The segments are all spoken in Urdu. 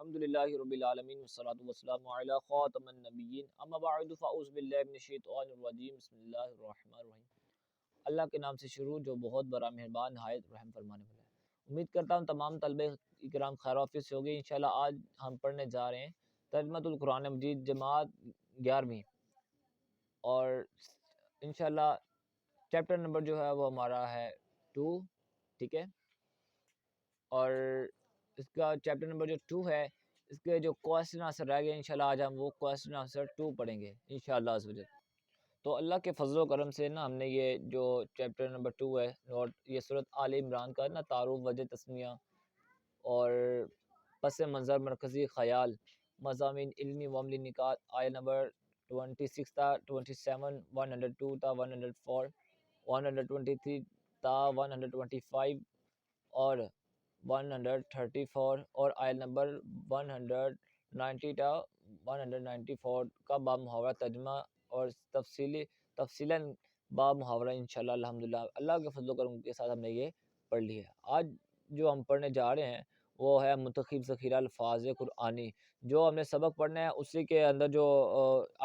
الحمدللہ رب العالمین والصلاة والسلام علی خاتم النبیین اما بعد فاعوذ باللہ من الشیطان الرجیم بسم اللہ الرحمن الرحیم۔ اللہ کے نام سے شروع جو بہت بڑا مہربان نہایت رحم فرمانے والا ہے۔ امید کرتا ہوں تمام طلبہ اکرام خیر وافیت سے ہو گئے۔ انشاءاللہ آج ہم پڑھنے جا رہے ہیں ترجمۃ القرآن مجید جماعت 11ویں، اور انشاءاللہ چیپٹر نمبر جو ہے وہ ہمارا ہے 2، ٹھیک ہے۔ اور اس کا چیپٹر نمبر جو 2 ہے، اس کے جو کوسچن آنسر رہ گئے انشاءاللہ آج ہم وہ کوسچن آنسر 2 پڑھیں گے انشاءاللہ عز و جل۔ تو اللہ کے فضل و کرم سے نا ہم نے یہ جو چیپٹر نمبر 2 ہے اور یہ سورۃ آل عمران کا نا تعارف، وجہ تسمیہ اور پس منظر، مرکزی خیال، مضامین علمی و عملی نکات، آیت نمبر 26 تا 27، 102 تا 104، 123 تا 125 اور 134 اور آیت نمبر 190 تا 194 کا با محاورہ ترجمہ اور تفصیلاً با محاورہ انشاءاللہ الحمدللہ اللہ کے فضل و کرم کے ساتھ ہم نے یہ پڑھ لی ہے۔ آج جو ہم پڑھنے جا رہے ہیں وہ ہے منتخب ذخیرہ الفاظ قرآنی۔ جو ہم نے سبق پڑھنا ہے اسی کے اندر جو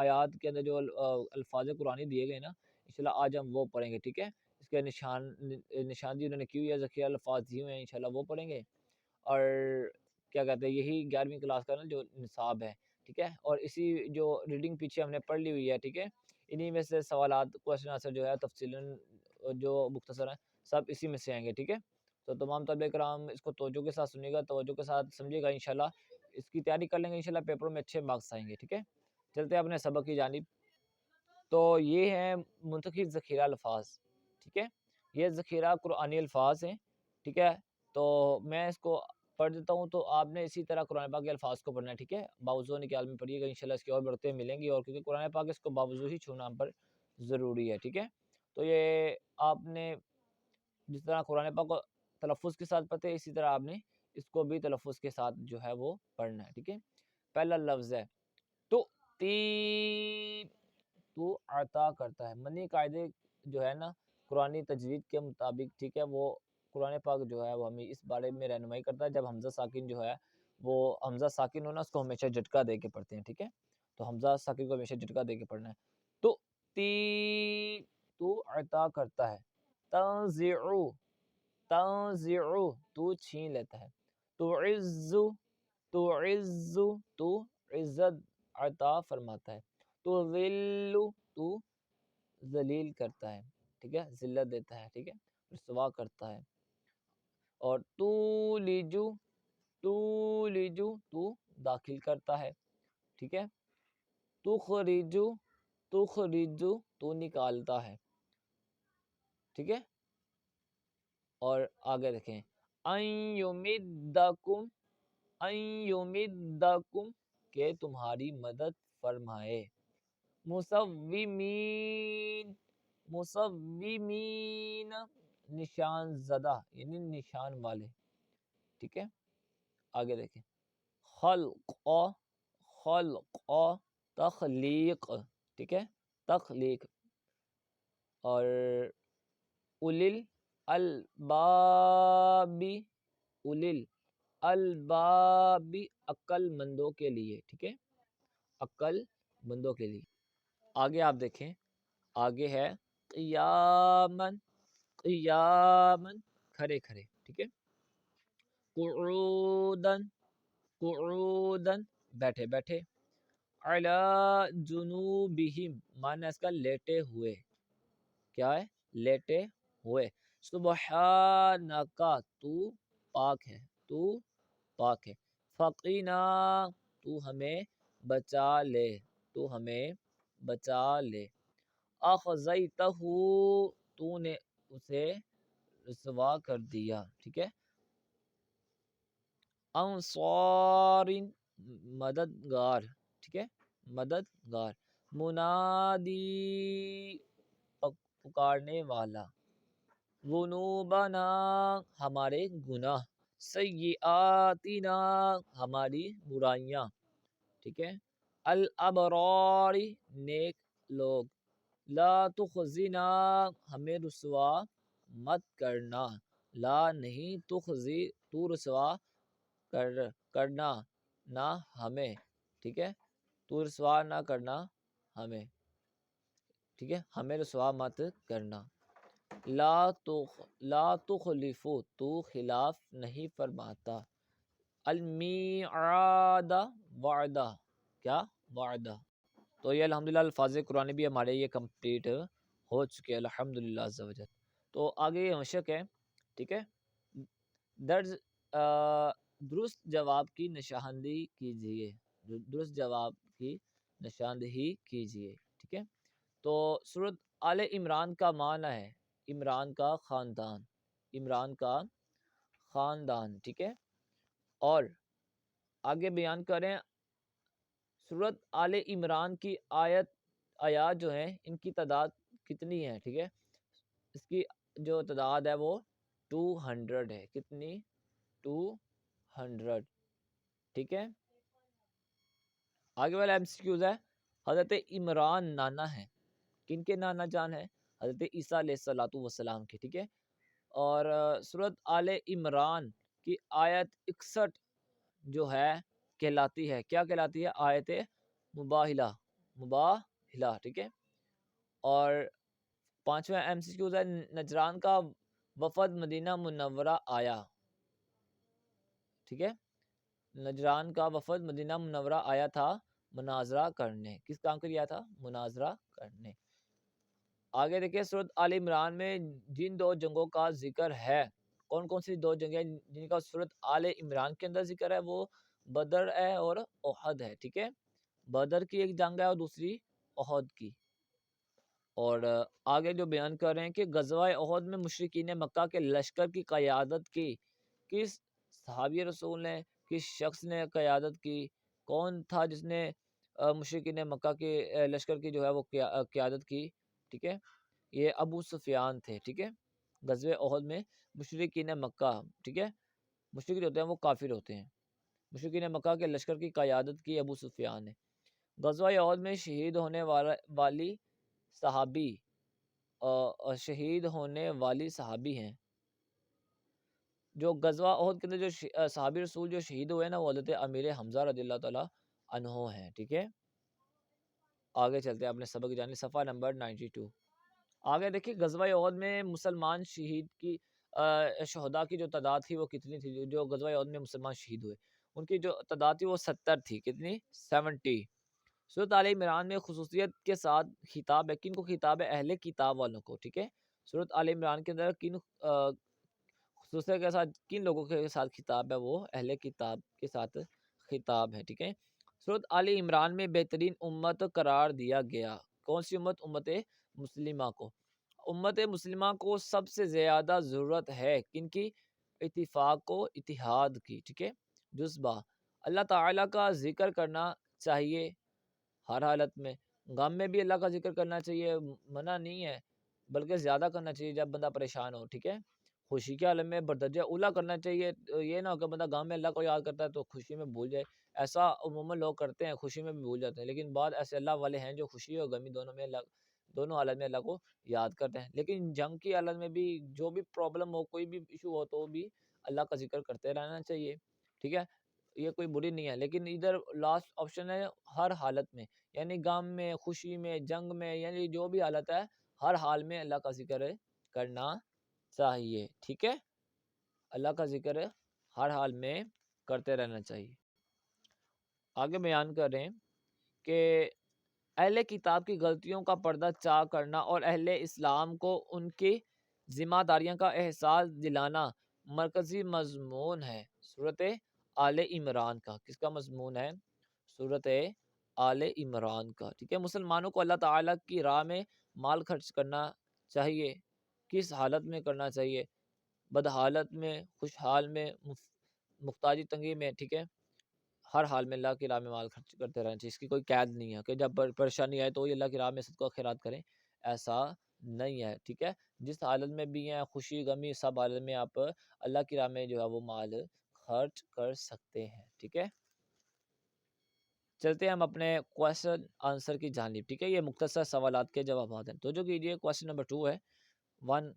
آیات کے اندر جو الفاظ قرآنی دیے گئے نا انشاءاللہ آج ہم وہ پڑھیں گے، ٹھیک ہے۔ اس کے نشاندہی انہوں نے کی ہوئی ہے، ذخیرہ الفاظ دیے ہوئے ہیں، انشاءاللہ وہ پڑھیں گے۔ اور کیا کہتے ہیں، یہی 11ویں کلاس کا نا جو نصاب ہے، ٹھیک ہے۔ اور اسی جو ریڈنگ پیچھے ہم نے پڑھ لی ہوئی ہے، ٹھیک ہے، انہی میں سے سوالات کوسچن آنسر جو ہے تفصیلاً جو مختصر ہیں سب اسی میں سے آئیں گے، ٹھیک ہے۔ تو تمام طلبہ کرام اس کو توجہ کے ساتھ سنیے گا، توجہ کے ساتھ سمجھے گا، انشاءاللہ اس کی تیاری کر لیں گے، انشاءاللہ پیپر میں اچھے مارکس آئیں گے، ٹھیک ہے۔ چلتے ہیں اپنے سبق کی جانب۔ تو یہ ہے منتخب ذخیرہ الفاظ، ٹھیک ہے۔ یہ ذخیرہ قرآنی الفاظ ہیں، ٹھیک ہے۔ تو میں اس کو پڑھ دیتا ہوں، تو آپ نے اسی طرح قرآن پاک کے الفاظ کو پڑھنا ہے، ٹھیک ہے۔ باوضو نکال میں پڑھیے گا، انشاءاللہ اس کی اور برکتیں ملیں گی، اور کیونکہ قرآن پاک اس کو باوضو ہی چھونا ہم پر ضروری ہے، ٹھیک ہے۔ تو یہ آپ نے جس طرح قرآن پاک کو تلفظ کے ساتھ پڑھتے ہیں اسی طرح آپ نے اس کو بھی تلفظ کے ساتھ جو ہے وہ پڑھنا ہے، ٹھیک ہے۔ پہلا لفظ ہے تو تو عطا کرتا ہے۔ منی قاعدے جو ہے نا قرآنی تجوید کے مطابق، ٹھیک ہے، وہ قرآن پاک جو ہے وہ ہمیں اس بارے میں رہنمائی کرتا ہے جب حمزہ ساکن جو ہے وہ حمزہ ساکن ہونا اس کو ہمیشہ جھٹکا دے کے پڑھتے ہیں، ٹھیک ہے۔ تو حمزہ ساکن کو ہمیشہ جھٹکا دے کے پڑھنا ہے۔ تو تو عطا کرتا ہے، تنزع تو چھین لیتا ہے، تعز تو عزت عطا فرماتا ہے، تو ذلیل کرتا ہے، ٹھیک ہے، ذلت دیتا ہے، ٹھیک ہے، رسوا کرتا ہے۔ اور تو داخل کرتا ہے، ٹھیک ہے۔ تخرج تو نکالتا ہے، ٹھیک ہے۔ اور آگے دیکھیں، یمدکم کہ تمہاری مدد فرمائے، مصومین نشان زدہ یعنی نشان والے، ٹھیک ہے۔ آگے دیکھیں، خلق تخلیق، ٹھیک ہے، تخلیق۔ اور اولل الباب عقل مندوں کے لیے، ٹھیک ہے، عقل مندوں کے لیے۔ آگے آپ دیکھیں، آگے ہے قیامن کھڑے کھڑے، ٹھیک ہے۔ قعودن بیٹھے بیٹھے، علی جنوبہم معنی اس کا لیٹے ہوئے، کیا ہے، لیٹے ہوئے۔ سبحانک تو پاک ہے، فقینا تو ہمیں بچا لے، اخزیتہ تو نے اسے رسوا کر دیا، ٹھیک ہے۔ انصار مددگار، ٹھیک ہے، مددگار۔ منادی پکارنے والا۔ ذنوبنا ہمارے گناہ، سیئاتنا ہماری برائیاں، ٹھیک ہے۔ الابرار نیک لوگ، لا تخزنا ہمیں رسوا مت کرنا، لا نہیں، تخزی تو رسوا کرنا نہ ہمیں، ٹھیک ہے، تو رسوا نہ کرنا ہمیں، ٹھیک ہے، ہمیں رسوا مت کرنا۔ لا تخلفو، تو خلاف نہیں فرماتا، المیعاد، وعدہ، کیا وعدہ۔ تو یہ الحمدللہ الفاظ قرآن بھی ہمارے یہ کمپلیٹ ہو چکے الحمدللہ عز و جل۔ تو آگے یہ مشق ہے، ٹھیک ہے، درج درست جواب کی نشاندہی کیجیے، درست جواب کی نشاندہی کیجیے، ٹھیک ہے۔ تو سورۃ آل عمران کا معنی ہے عمران کا خاندان، عمران کا خاندان، ٹھیک ہے۔ اور آگے بیان کریں سورۃ آل عمران کی آیات جو ہیں ان کی تعداد کتنی ہے، ٹھیک ہے، اس کی جو تعداد ہے وہ 200 ہے، کتنی، 200، ٹھیک ہے۔ آگے والا MCQز ہے، حضرت عمران نانا ہے، کن کے نانا جان ہے، حضرت عیسیٰ علیہ السلام کے، ٹھیک ہے۔ اور سورۃ آل عمران کی آیت 61 جو ہے کہلاتی ہے، کیا کہلاتی ہے، آیت مباہلہ، ٹھیک ہے۔ اور 5واں MCQز ہے، نجران کا وفد مدینہ منورہ آیا، ٹھیک ہے، نجران کا وفد مدینہ منورہ آیا تھا مناظرہ کرنے، کس کام کے لیے آیا تھا، مناظرہ کرنے۔ آگے دیکھیں سورۃ آل عمران میں جن 2 جنگوں کا ذکر ہے، کون کون سی 2 جنگیں جن کا سورۃ آل عمران کے اندر ذکر ہے، وہ بدر ہے اور احد ہے، ٹھیک ہے، بدر کی ایک جنگ ہے اور دوسری احد کی۔ اور آگے جو بیان کر رہے ہیں کہ غزوہ احد میں مشرکین مکہ کے لشکر کی قیادت کی کس صحابی رسول نے، کس شخص نے قیادت کی، کون تھا جس نے مشرکین مکہ کے لشکر کی جو ہے وہ قیادت کی، ٹھیک ہے، یہ ابو سفیان تھے، ٹھیک ہے۔ غزوہ احد میں مشرکین مکہ، ٹھیک ہے، مشرک جو ہوتے ہیں وہ کافر ہوتے ہیں، مشرکین مکہ کے لشکر کی قیادت کی ابو سفیان نے۔ غزوہ احد میں شہید ہونے والی صحابی شہید ہونے والی صحابی ہیں، جو غزوہ احد کے اندر جو صحابی رسول جو شہید ہوئے نا وہ حضرت امیر حمزہ رضی اللہ تعالیٰ عنہ ہیں، ٹھیک ہے۔ آگے چلتے ہیں اپنے سبق کی جانب، صفحہ نمبر 92۔ آگے دیکھیں غزوہ احد میں مسلمان شہید کی شہداء کی جو تعداد تھی وہ کتنی تھی، جو غزوہ احد میں مسلمان شہید ہوئے ان کی جو تعداد تھی وہ 70 تھی، کتنی، 70۔ سورۃ آل عمران میں خصوصیت کے ساتھ خطاب ہے، کن کو خطاب ہے، اہل کتاب والوں کو، ٹھیک ہے۔ سورۃ آل عمران کے اندر کن خصوصیت کے ساتھ کن لوگوں کے ساتھ خطاب ہے، وہ اہل کتاب کے ساتھ خطاب ہے، ٹھیک ہے۔ سورۃ آل عمران میں بہترین امت قرار دیا گیا، کون سی امت، امت مسلمہ کو۔ امت مسلمہ کو سب سے زیادہ ضرورت ہے کن کی، اتفاق و اتحاد کی، ٹھیک ہے، جذبہ، اللہ تعالیٰ کا ذکر کرنا چاہیے ہر حالت میں، غم میں بھی اللہ کا ذکر کرنا چاہیے، منع نہیں ہے بلکہ زیادہ کرنا چاہیے جب بندہ پریشان ہو، ٹھیک ہے، خوشی کے عالم میں بردرجہ اولا کرنا چاہیے، یہ نہ ہو کہ بندہ غم میں اللہ کو یاد کرتا ہے تو خوشی میں بھول جائے، ایسا عموماً لوگ کرتے ہیں، خوشی میں بھی بھول جاتے ہیں، لیکن بعض ایسے اللہ والے ہیں جو خوشی اور غمی دونوں حالت میں اللہ کو یاد کرتے ہیں، لیکن جنگ کی حالت میں بھی جو بھی پرابلم ہو، کوئی بھی ایشو ہو تو بھی اللہ کا ذکر کرتے رہنا چاہیے، ٹھیک ہے، یہ کوئی بری نہیں ہے، لیکن ادھر لاسٹ آپشن ہے ہر حالت میں، یعنی غم میں، خوشی میں، جنگ میں، یعنی جو بھی حالت ہے ہر حال میں اللہ کا ذکر کرنا چاہیے، ٹھیک ہے، اللہ کا ذکر ہر حال میں کرتے رہنا چاہیے۔ آگے بیان کر رہے ہیں کہ اہل کتاب کی غلطیوں کا پردہ چاک کرنا اور اہل اسلام کو ان کی ذمہ داریاں کا احساس دلانا مرکزی مضمون ہے سورۃ آل عمران کا، کس کا مضمون ہے، سورۃ آل عمران کا، ٹھیک ہے۔ مسلمانوں کو اللہ تعالیٰ کی راہ میں مال خرچ کرنا چاہیے، کس حالت میں کرنا چاہیے، بدحالت میں، خوشحال میں، محتاجی تنگی میں، ٹھیک ہے، ہر حال میں اللہ کی راہ میں مال خرچ کرتے رہنا چاہیے، اس کی کوئی قید نہیں ہے کہ جب پریشانی آئے تو یہ اللہ کی راہ میں صدقہ خیرات کریں، ایسا نہیں ہے، ٹھیک ہے، جس حالت میں بھی ہیں، خوشی غمی سب حالت میں آپ اللہ کی راہ میں جو ہے وہ مال خرچ کر سکتے ہیں، ٹھیک ہے۔ چلتے ہیں ہم اپنے کویشچن آنسر کی جانب، ٹھیک ہے، یہ مختصر سوالات کے جوابات ہیں، تو جو کیجیے کویشچن نمبر 2 ہے 1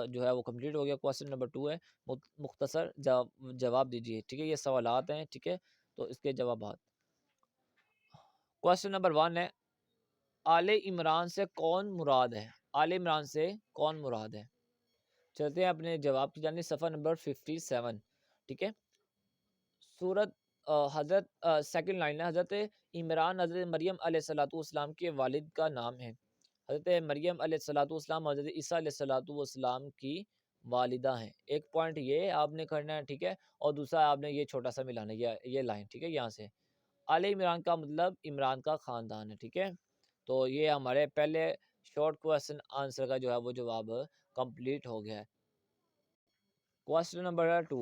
جو ہے وہ کمپلیٹ ہو گیا، کویشچن نمبر 2 ہے مختصر جواب دیجیے، ٹھیک ہے، یہ سوالات ہیں، ٹھیک ہے، تو اس کے جوابات، کوشچن نمبر 1 ہے آل عمران سے کون مراد ہے؟ آل عمران سے کون مراد ہے؟ چلتے ہیں اپنے جواب کی جانب، صفحہ نمبر 57، ٹھیک ہے۔ سورت حضرت سیکنڈ لائن ہے، حضرت عمران حضرت مریم علیہ الصلوۃ والسلام کے والد کا نام ہے۔ حضرت مریم علیہ الصلوۃ والسلام حضرت عیسیٰ علیہ الصلوۃ والسلام کی والدہ ہیں۔ ایک پوائنٹ یہ آپ نے کرنا ہے، ٹھیک ہے، اور دوسرا آپ نے یہ چھوٹا سا ملانا ہے، یہ لائن، ٹھیک ہے، یہاں سے آل عمران کا مطلب عمران کا خاندان ہے، ٹھیک ہے۔ تو یہ ہمارے پہلے شارٹ کویسچن آنسر کا جو ہے وہ جواب کمپلیٹ ہو گیا ہے۔ کویسچن نمبر 2،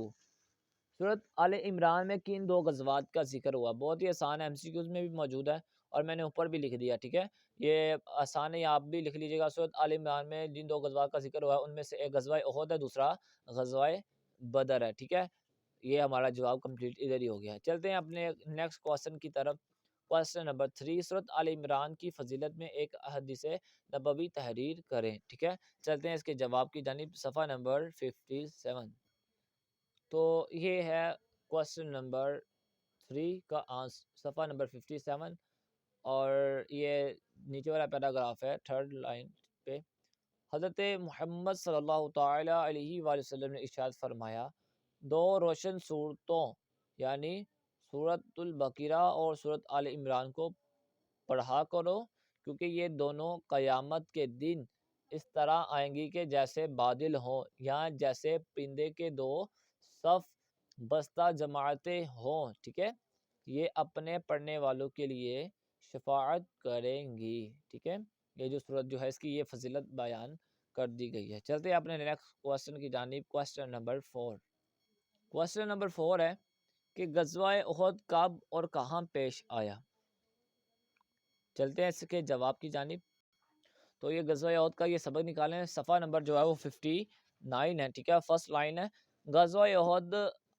سورت آل عمران میں کن 2 غزوات کا ذکر ہوا؟ بہت ہی آسان ہے، MCQs میں بھی موجود ہے اور میں نے اوپر بھی لکھ دیا، ٹھیک ہے، یہ آسان ہے، آپ بھی لکھ لیجیے گا۔ سورت آل عمران میں جن 2 غزوات کا ذکر ہوا ہے ان میں سے ایک غزوہ احد ہے، دوسرا غزوہ بدر ہے، ٹھیک ہے۔ یہ ہمارا جواب کمپلیٹ ادھر ہی ہو گیا ہے۔ چلتے ہیں اپنے نیکسٹ کویسچن کی طرف۔ کویسچن نمبر 3، سورت آل عمران کی فضیلت میں ایک حدیث نبوی تحریر کریں، ٹھیک ہے۔ چلتے ہیں اس کے جواب کی جانب، صفحہ نمبر 57۔ تو یہ ہے کویسچن نمبر 3 کا آنسر، صفحہ نمبر 57، اور یہ نیچے والا پیراگراف ہے، 3rd لائن پہ۔ حضرت محمد صلی اللہ تعالی علیہ وآلہ وسلم نے ارشاد فرمایا، 2 روشن صورتوں یعنی سورۃ البقرہ اور سورۃ آل عمران کو پڑھا کرو، کیونکہ یہ دونوں قیامت کے دن اس طرح آئیں گی کہ جیسے بادل ہوں یا جیسے پرندے کے 2 صف بستہ جماعتیں ہوں، ٹھیک ہے۔ یہ اپنے پڑھنے والوں کے لیے شفاعت کریں گی، ٹھیک ہے۔ یہ جو صورت جو ہے اس کی یہ فضیلت بیان کر دی گئی ہے۔ چلتے ہیں اپنے نیکسٹ کویسچن کی جانب، کویسچن نمبر 4۔ کویسچن نمبر 4 ہے کہ غزوہ احد کب اور کہاں پیش آیا؟ چلتے ہیں اس کے جواب کی جانب۔ تو یہ غزوہ احد کا یہ سبق نکالیں، صفحہ نمبر جو ہے وہ 59 ہے، ٹھیک ہے، فرسٹ لائن ہے، غزوہ احد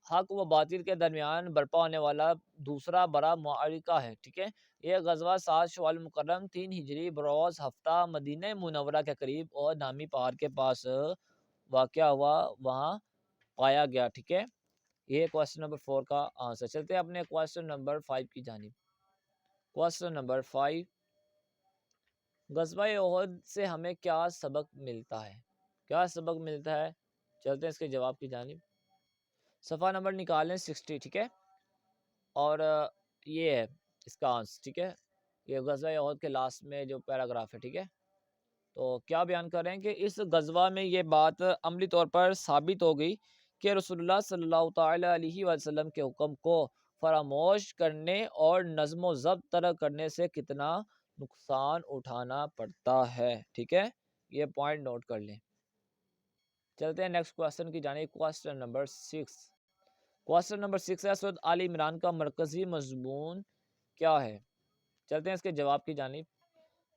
حق و باطل کے درمیان برپا ہونے والا دوسرا بڑا معرکہ ہے، ٹھیک ہے۔ یہ غزوہ 7 شوال مکرم 3 ہجری بروز ہفتہ مدینہ منورہ کے قریب اور نامی پہاڑ کے پاس واقع ہوا، وہاں پایا گیا، ٹھیک ہے۔ یہ کویسچن نمبر 4 کا آنسر۔ چلتے ہیں اپنے کویسچن نمبر 5 کی جانب۔ کویسچن نمبر 5، غزوہ احد سے ہمیں کیا سبق ملتا ہے؟ کیا سبق ملتا ہے؟ چلتے ہیں اس کے جواب کی جانب، صفحہ نمبر نکالیں 60، ٹھیک ہے، اور یہ ہے اس کا آنسر، ٹھیک ہے۔ یہ غزوہ احد کے لاسٹ میں جو پیراگراف ہے، ٹھیک ہے۔ تو کیا بیان کر رہے ہیں کہ اس غزوہ میں یہ بات عملی طور پر ثابت ہو گئی کہ رسول اللہ صلی اللہ تعالی علیہ وسلم کے حکم کو فراموش کرنے اور نظم و ضبط ترک کرنے سے کتنا نقصان اٹھانا پڑتا ہے، ٹھیک ہے، یہ پوائنٹ نوٹ کر لیں۔ چلتے ہیں نیکسٹ کویسچن کی جانب، کویسچن نمبر 6۔ کویسچن نمبر 6 ہے سورۃ آل عمران کا مرکزی مضمون کیا ہے؟ چلتے ہیں اس کے جواب کی جانب۔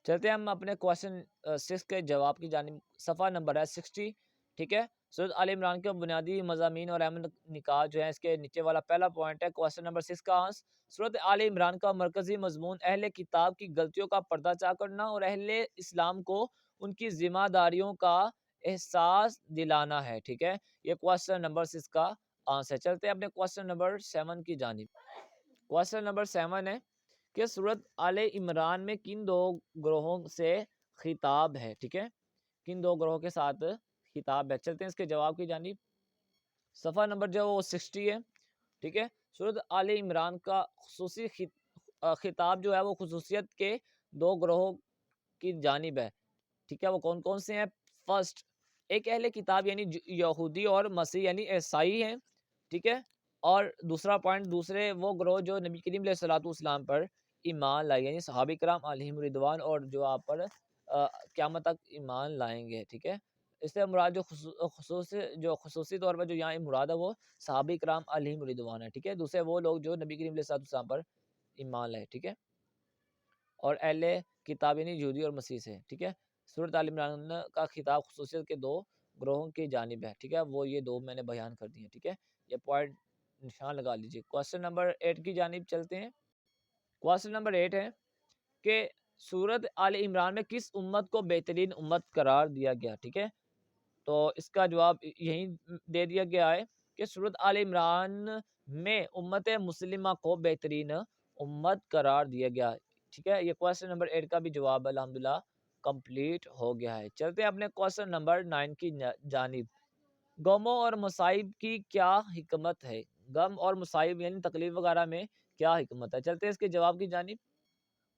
چلتے ہیں ہم اپنے کویسچن 6 کے جواب کی جانب، صفحہ نمبر ہے 60، ٹھیک ہے۔ سورۃ آل عمران کے بنیادی مضامین اور اہم نکات جو ہیں، اس کے نیچے والا پہلا پوائنٹ ہے کویسچن نمبر 6 کا آنسر، سورۃ آل عمران کا مرکزی مضمون اہل کتاب کی غلطیوں کا پردہ چاک کرنا اور اہل اسلام کو ان کی ذمہ داریوں کا احساس دلانا ہے، ٹھیک ہے۔ یہ کویسچن نمبر 6 کا آنسر۔ چلتے ہیں اپنے کویسچن نمبر 7 کی جانب۔ کویسچن نمبر 7 ہے کہ سورۃ آل عمران میں کن 2 گروہوں سے خطاب ہے، ٹھیک ہے، کن 2 گروہوں کے ساتھ خطاب ہے؟ چلتے ہیں اس کے جواب کی جانب، صفحہ نمبر جو وہ 60 ہے، ٹھیک ہے۔ سورۃ آل عمران کا خصوصی خطاب جو ہے وہ خصوصیت کے 2 گروہوں کی جانب ہے، ٹھیک ہے۔ وہ کون کون سے ہیں؟ فرسٹ، ایک اہل کتاب یعنی یہودی اور مسیح یعنی عیسائی ہیں، ٹھیک ہے، اور دوسرا پوائنٹ، دوسرے وہ گروہ جو نبی کریم علیہ الصلوۃ والسلام پر ایمان لائے یعنی صحابہ کرام علیہم رضوان، اور جو آپ پر قیامت تک ایمان لائیں گے، ٹھیک ہے۔ اس سے مراد جو خصوصی طور پر جو یہاں مراد ہے وہ صحابہ کرام علیہم رضوان ہے، ٹھیک ہے۔ دوسرے وہ لوگ جو نبی کریم علیہ الصلوۃ والسلام پر ایمان لائے، ٹھیک ہے، اور اہل کتاب یعنی یہودی اور مسیح سے، ٹھیک ہے۔ سورۃ آل عمران کا خطاب خصوصیت کے 2 گروہوں کی جانب ہے، ٹھیک ہے، وہ یہ 2 میں نے بیان کر دی ہیں، ٹھیک ہے، یہ پوائنٹ نشان لگا لیجیے۔ کویسچن نمبر 8 کی جانب چلتے ہیں۔ کویسچن نمبر 8 ہے کہ سورۃ آل عمران میں کس امت کو بہترین امت قرار دیا گیا، ٹھیک ہے۔ تو اس کا جواب یہی دے دیا گیا ہے کہ سورۃ آل عمران میں امت مسلمہ کو بہترین امت قرار دیا گیا. ٹھیک ہے، یہ کوشچن نمبر 8 کا بھی جواب الحمدللہ کمپلیٹ ہو گیا ہے. چلتے ہیں اپنے کوشچن نمبر 9 کی جانب. غموں اور مصائب کی کیا حکمت ہے؟ غم اور مصائب یعنی تکلیف وغیرہ میں کیا حکمت ہے؟ چلتے ہیں اس کے جواب کی جانب.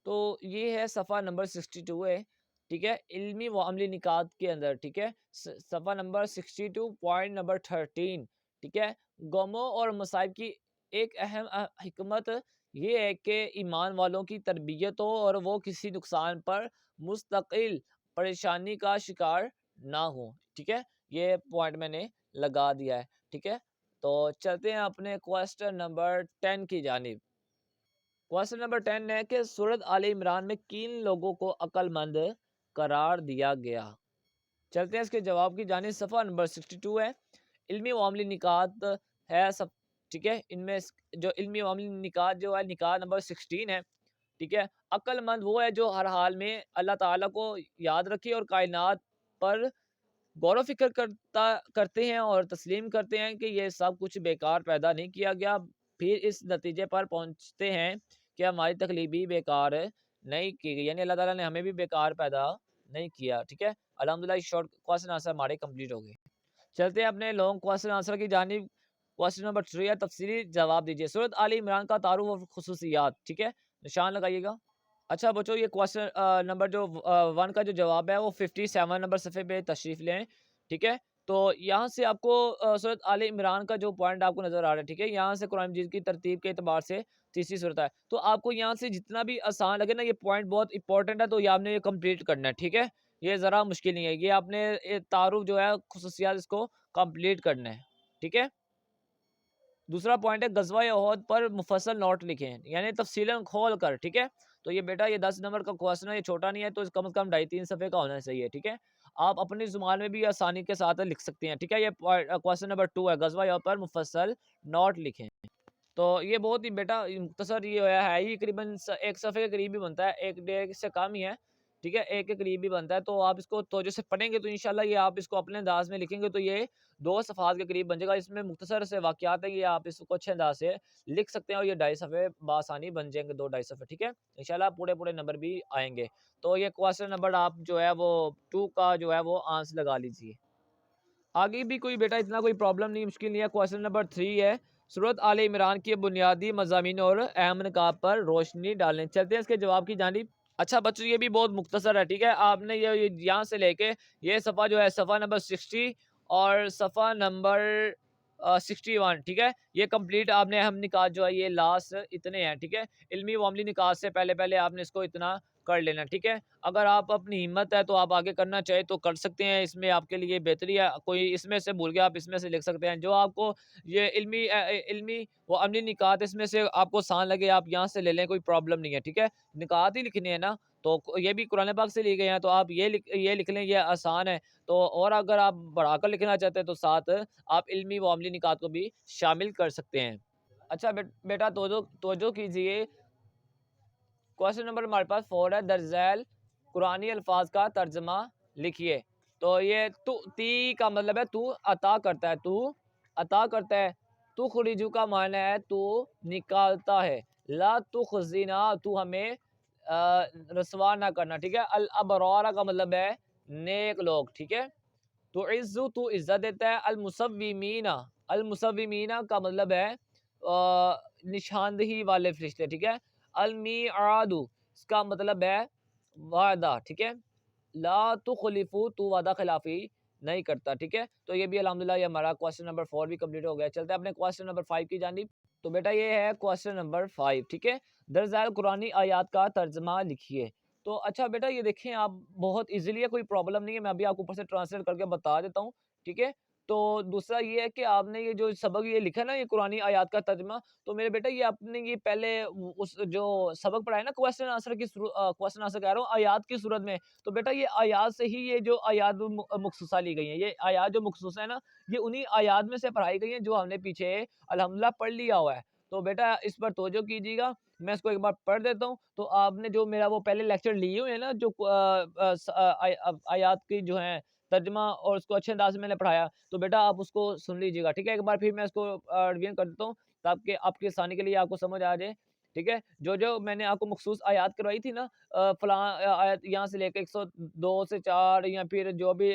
تو یہ ہے صفحہ نمبر 62 ہے. ٹھیک ہے، علمی و عملی نکات کے اندر. ٹھیک ہے، صفحہ نمبر 62 پوائنٹ نمبر 13. ٹھیک ہے، غموں اور مصائب کی ایک اہم حکمت یہ ہے کہ ایمان والوں کی تربیت ہو اور وہ کسی نقصان پر مستقل پریشانی کا شکار نہ ہو. ٹھیک ہے، یہ پوائنٹ میں نے لگا دیا ہے. ٹھیک ہے، تو چلتے ہیں اپنے کوسچن نمبر 10 کی جانب. کوسچن نمبر 10 ہے کہ سورت آل عمران میں کن لوگوں کو عقل مند قرار دیا گیا؟ چلتے ہیں اس کے جواب کی جانب. صفحہ نمبر 62 ہے. علمی و عملی نکات ہے سب. ٹھیک ہے، ان میں جو علمی و عملی نکات جو ہے نکات نمبر 16 ہے. ٹھیک ہے، عقل مند وہ ہے جو ہر حال میں اللہ تعالیٰ کو یاد رکھے اور کائنات پر غور و فکر کرتے ہیں اور تسلیم کرتے ہیں کہ یہ سب کچھ بیکار پیدا نہیں کیا گیا، پھر اس نتیجے پر پہنچتے ہیں کہ ہماری تکلیف بھی بیکار نہیں کی گئی، یعنی اللہ تعالیٰ نے ہمیں بھی بیکار پیدا نہیں کیا. ٹھیک ہے، الحمدللہ شارٹ کوسچن آنسر ہمارے کمپلیٹ ہو گئے. چلتے ہیں اپنے لانگ کوسچن آنسر کی جانب. کوسچن نمبر 3 ہے، تفصیلی جواب دیجیے. سورت آل عمران کا تعارف اور خصوصیات. ٹھیک ہے، نشان لگائیے گا. اچھا بچو، یہ کوسچن نمبر جو 1 کا جو جواب ہے وہ 57 نمبر صفحے پہ تشریف لیں. ٹھیک ہے، تو یہاں سے آپ کو سورت آل عمران کا جو پوائنٹ آپ کو نظر آ رہا ہے. ٹھیک ہے، یہاں سے قرآن مجید کی ترتیب کے اعتبار سے تیسری صورت ہے. تو آپ کو یہاں سے جتنا بھی آسان لگے نا، یہ پوائنٹ بہت امپورٹنٹ ہے، تو یہ آپ نے یہ کمپلیٹ کرنا ہے. ٹھیک ہے، یہ ذرا مشکل نہیں ہے، یہ آپ نے تعارف جو ہے خصوصیات اس کو کمپلیٹ کرنا ہے. ٹھیک ہے، دوسرا پوائنٹ ہے غزوہ احد پر مفصل نوٹ لکھیں، یعنی تفصیلاً کھول کر. ٹھیک ہے، تو یہ بیٹا یہ 10 نمبر کا کوسچن ہے، یہ چھوٹا نہیں ہے، تو کم از کم 2.5-3 صفحے کا ہونا چاہیے. ٹھیک ہے، آپ اپنی زبان میں بھی آسانی کے ساتھ لکھ سکتے ہیں. ٹھیک ہے، یہ کوسچن نمبر 2 ہے، غزوہ احد پر مفصل نوٹ لکھیں. تو یہ بہت ہی بیٹا مختصر یہ ہے ہی، قریباً ایک صفحے کے قریب ہی بنتا ہے، 1-1.5 سے کم ہی ہے. ٹھیک ہے، ایک کے قریب بھی بنتا ہے. تو آپ اس کو توجہ سے پڑھیں گے تو انشاءاللہ یہ آپ اس کو اپنے انداز میں لکھیں گے تو یہ 2 صفحات کے قریب بن جائے گا. اس میں مختصر سے واقعات ہیں، یہ آپ اس کو اچھے انداز سے لکھ سکتے ہیں اور یہ 2.5 صفحے بآسانی بن جائیں گے، 2-2.5 صفحے. ٹھیک ہے، انشاءاللہ پورے نمبر بھی آئیں گے. تو یہ کوسچن نمبر آپ جو ہے وہ 2 کا جو ہے وہ آنسر لگا لیجیے. آگے بھی کوئی بیٹا اتنا کوئی پرابلم نہیں، مشکل نہیں ہے. کوسچن نمبر 3 ہے، سورت آل عمران کے بنیادی مضامین اور اہم نکات پر روشنی ڈالیں. چلتے ہیں اس کے جواب کی جانب. اچھا بچوں، یہ بھی بہت مختصر ہے. ٹھیک ہے، آپ نے یہ یہاں سے لے کے یہ صفحہ جو ہے صفحہ نمبر 60 اور صفحہ نمبر 61. ٹھیک ہے، یہ کمپلیٹ آپ نے اہم نکات جو ہے یہ لاسٹ اتنے ہیں. ٹھیک ہے، علمی و عملی نکات سے پہلے آپ نے اس کو اتنا کر لینا. ٹھیک ہے، اگر آپ اپنی ہمت ہے تو آپ آگے کرنا چاہے تو کر سکتے ہیں، اس میں آپ کے لیے بہتری ہے. کوئی اس میں سے بھول گیا، آپ اس میں سے لکھ سکتے ہیں. جو آپ کو یہ علمی و عملی نکات اس میں سے آپ کو آسان لگے آپ یہاں سے لے لیں، کوئی پرابلم نہیں ہے. ٹھیک ہے، نکات ہی لکھنے ہیں نا، تو یہ بھی قرآن پاک سے لی گئے ہیں، تو آپ یہ لکھ لیں، یہ آسان ہے. تو اور اگر آپ بڑھا کر لکھنا چاہتے ہیں تو ساتھ آپ علمی و عملی نکات کو بھی شامل کر سکتے ہیں. اچھا بیٹا توجہ کیجئے. کوسچن نمبر ہمارے پاس 4 ہے، درج ذیل قرآنی الفاظ کا ترجمہ لکھیے. تو یہ تو تی کا مطلب ہے تو عطا کرتا ہے، تو عطا کرتا ہے. تو خریجو کا معنی ہے تو نکالتا ہے. لا تو خزینہ، تو ہمیں رسوا نہ کرنا. ٹھیک ہے، الابرار کا مطلب ہے نیک لوگ. ٹھیک ہے، تو عزو تو عزت دیتا ہے. المصومین، المصومین کا مطلب ہے نشاندہی والے فرشتے. ٹھیک ہے، المیعاد اس کا مطلب ہے وعدہ. ٹھیک ہے، لا تخلفو تو وعدہ خلافی نہیں کرتا. ٹھیک ہے، تو یہ بھی الحمدللہ یہ ہمارا کوسچن نمبر 4 بھی کمپلیٹ ہو گیا. چلتے ہیں اپنے کوسچن نمبر 5 کی جانب. تو بیٹا یہ ہے کوسچن نمبر 5. ٹھیک ہے، درج ذیل قرآنی آیات کا ترجمہ لکھیے. تو اچھا بیٹا یہ دیکھیں آپ بہت ایزیلی ہے، کوئی پرابلم نہیں ہے، میں ابھی آپ کو اوپر سے ٹرانسلیٹ کر کے بتا دیتا ہوں. ٹھیک ہے، تو دوسرا یہ ہے کہ آپ نے یہ جو سبق یہ لکھا نا، یہ قرآنی آیات کا ترجمہ، تو میرے بیٹا یہ آپ نے یہ پہلے اس جو سبق پڑھا ہے نا کوسچن آنسر کی کوسچن آنسر کہہ رہا ہوں آیات کی صورت میں، تو بیٹا یہ آیات سے ہی یہ جو آیات مخصوصہ لی گئی ہیں، یہ آیات جو مخصوصہ ہے نا، یہ انہی آیات میں سے پڑھائی گئی ہیں جو ہم نے پیچھے الحمدللہ پڑھ لیا ہوا ہے. تو بیٹا اس پر توجہ کیجیے گا، میں اس کو ایک بار پڑھ دیتا ہوں. تو آپ نے جو میرا وہ پہلے لیکچر لیے ہوئے ہیں نا، جو آیات کی جو ہیں ترجمہ اور اس کو اچھے انداز میں نے پڑھایا، تو بیٹا آپ اس کو سن لیجیے گا. ٹھیک ہے، ایک بار پھر میں اس کو ریویژن کر دیتا ہوں. تاکہ آپ کی آسانی کے لیے آپ کو سمجھ آ جائے، ٹھیک ہے؟ جو میں نے آپ کو مخصوص آیات کروائی تھی نا، فلاں آیت یہاں سے لے کے 102 سے 4 یا پھر جو بھی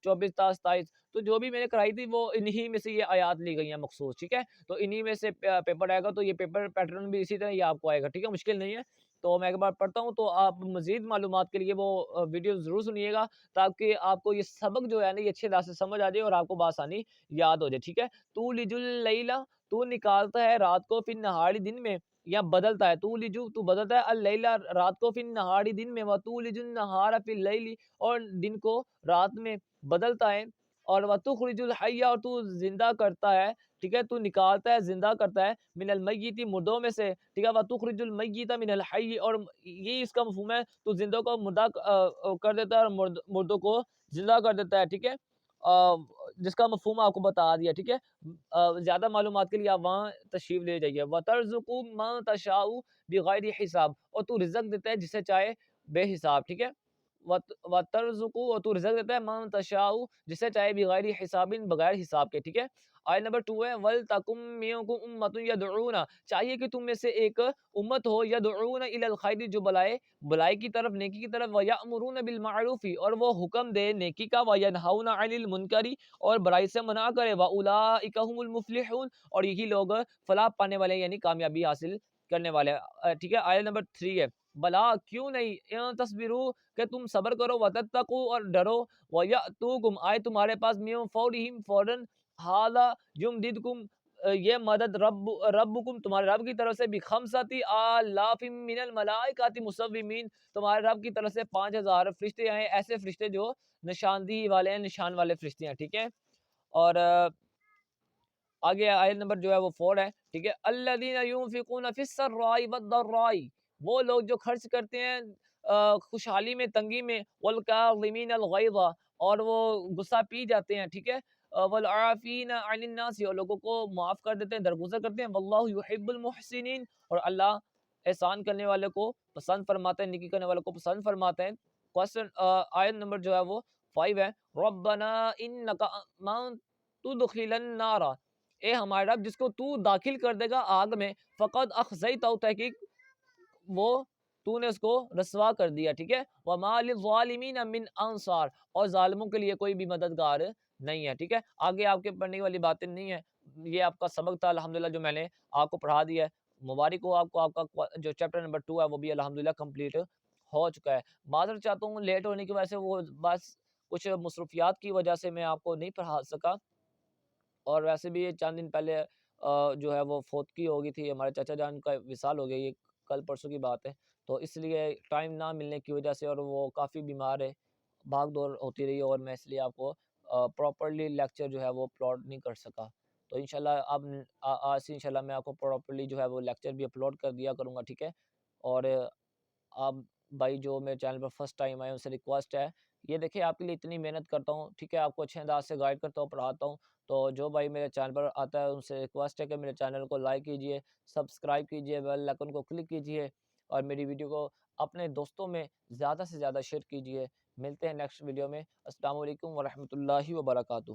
24 تا 27، تو جو بھی میں نے کرائی تھی وہ انہی میں سے یہ آیات لی گئی ہیں مخصوص، ٹھیک ہے؟ تو انہی میں سے پیپر آئے گا، تو یہ پیپر پیٹرن بھی اسی طرح یہ آپ کو آئے گا، ٹھیک ہے؟ مشکل نہیں ہے۔ تو میں ایک بار پڑھتا ہوں، تو آپ مزید معلومات کے لیے وہ ویڈیو ضرور سنیے گا، تاکہ آپ کو یہ سبق جو ہے نا یہ اچھے انداز سے سمجھ آ جائے اور آپ کو بآسانی یاد ہو جائے، ٹھیک ہے؟ تو لج اللیلہ، تو نکالتا ہے رات کو، فی النہار دن میں، یا بدلتا ہے، تو لجو تو بدلتا ہے، اللیلہ رات کو، فی النہار دن میں، وتولج النہار فی اللیل، اور دن کو رات میں بدلتا ہے، اور وتخرج الحی، اور تو زندہ کرتا ہے، ٹھیک ہے؟ تو نکالتا ہے، زندہ کرتا ہے، من المیت مردوں میں سے، ٹھیک ہے؟ وتخرج المیت من الحی، اور یہ اس کا مفہوم ہے، تو زندوں کو مردہ کر دیتا ہے، اور مردوں کو زندہ کر دیتا ہے، ٹھیک ہے؟ جس کا مفہوم آپ کو بتا دیا، ٹھیک ہے؟ زیادہ معلومات کے لیے آپ وہاں تشریف لے جائیے۔ وَتَرْزُقُ مَن تَشَاءُ بِغَيْرِ حساب، اور تو رزق دیتا ہے جسے چاہے بے حساب، ٹھیک ہے؟ وَتَرْزُقُ، اور تو رزق دیتا ہے، مَن تَشَاءُ جسے چاہے بغیر حساب، بغیر حساب کے، ٹھیک ہے؟ آیت نمبر 2 ہے، وَلْتَكُم مِّنكُمْ أُمَّةٌ يَدْعُونَ، چاہیے کہ تم میں سے ایک امت ہو، يَدْعُونَ إِلَى الْخَيْرِ، جو بلائی کی طرف، نیکی کی طرف، وَيَأْمُرُونَ بِالْمَعْرُوفِ، اور وہ حکم دے نیکی کا، وَيَنْهَوْنَ عَنِ الْمُنْكَرِ، اور برائی سے منع کرے، وَأُولَٰئِكَ هُمُ الْمُفْلِحُونَ، اور یہی لوگ فلاح پانے والے یعنی کامیابی حاصل کرنے والے، ٹھیک ہے؟ آیت نمبر 3 ہے، بلا کیوں نہیں، ان تصبروا، کہ تم صبر کرو، وتتقوا، اور ڈرو، وَيَأْتُوكُمْ، آئے تمہارے پاس، من فورہم، فوراً، ھذا یمددکم، یہ مدد، ربکم، تمہارے رب کی طرف سے، بخمسۃ آلاف من الملائکۃ مسومین، تمہارے رب کی طرف سے 5000 فرشتے ہیں، ایسے فرشتے جو نشاندہی والے ہیں، نشان والے فرشتے ہیں، ٹھیک ہے؟ اور آگے آیت نمبر جو ہے وہ 4 ہے، ٹھیک ہے؟ الذین ينفقون فی السراء والضراء، وہ لوگ جو خرچ کرتے ہیں خوشحالی میں، تنگی میں، والکاظمین الغیظ، اور وہ غصہ پی جاتے ہیں، ٹھیک ہے؟ والعافین عن الناس، اور لوگوں کو معاف کر دیتے ہیں، درگزر کرتے ہیں، واللہ یحب المحسنین، اور اللہ احسان کرنے والے کو پسند فرماتا ہے، نیکی کرنے والے کو پسند فرماتا ہے۔ کوسچن آیت نمبر جو ہے وہ 5 ہے، ربنا انک من تدخل النار، اے ہمارے رب جس کو تو داخل کر دے گا آگ میں، فقد اخزیتہ، تحقیق وہ تو نے اس کو رسوا کر دیا، ٹھیک ہے؟ وما للظالمین من انصار، اور ظالموں کے لیے کوئی بھی مددگار نہیں ہے، ٹھیک ہے؟ آگے آپ کے پڑھنے والی باتیں نہیں ہیں، یہ آپ کا سبق تھا الحمدللہ جو میں نے آپ کو پڑھا دیا ہے، مبارک ہو آپ کو، آپ کا جو چیپٹر نمبر 2 ہے وہ بھی الحمدللہ کمپلیٹ ہو چکا ہے۔ معذرت چاہتا ہوں لیٹ ہونے کی وجہ سے، وہ بس کچھ مصروفیات کی وجہ سے میں آپ کو نہیں پڑھا سکا، اور ویسے بھی یہ چند دن پہلے جو ہے وہ فوتگی ہو گئی تھی، ہمارے چچا جان کا وصال ہو گیا، یہ کل پرسوں کی بات ہے، تو اس لیے ٹائم نہ ملنے کی وجہ سے، اور وہ کافی بیمار ہے، بھاگ دوڑ ہوتی رہی، اور میں اس لیے آپ کو پراپرلی لیکچر جو ہے وہ اپلوڈ نہیں کر سکا۔ تو انشاءاللہ اب آج سے انشاءاللہ میں آپ کو پراپرلی جو ہے وہ لیکچر بھی اپلوڈ کر دیا کروں گا، ٹھیک ہے؟ اور آپ بھائی جو میرے چینل پر فرسٹ ٹائم آئے ان سے ریکویسٹ ہے، یہ دیکھیں آپ کے لیے اتنی محنت کرتا ہوں، ٹھیک ہے؟ آپ کو اچھے انداز سے گائیڈ کرتا ہوں، پڑھاتا ہوں، تو جو بھائی میرے چینل پر آتا ہے ان سے ریکویسٹ ہے کہ میرے چینل کو لائک کیجئے، سبسکرائب کیجئے، بیل آئیکن کو کلک کیجئے، اور میری ویڈیو کو اپنے دوستوں میں زیادہ سے زیادہ شیئر کیجئے۔ ملتے ہیں نیکسٹ ویڈیو میں۔ السلام علیکم ورحمۃ اللہ وبرکاتہ۔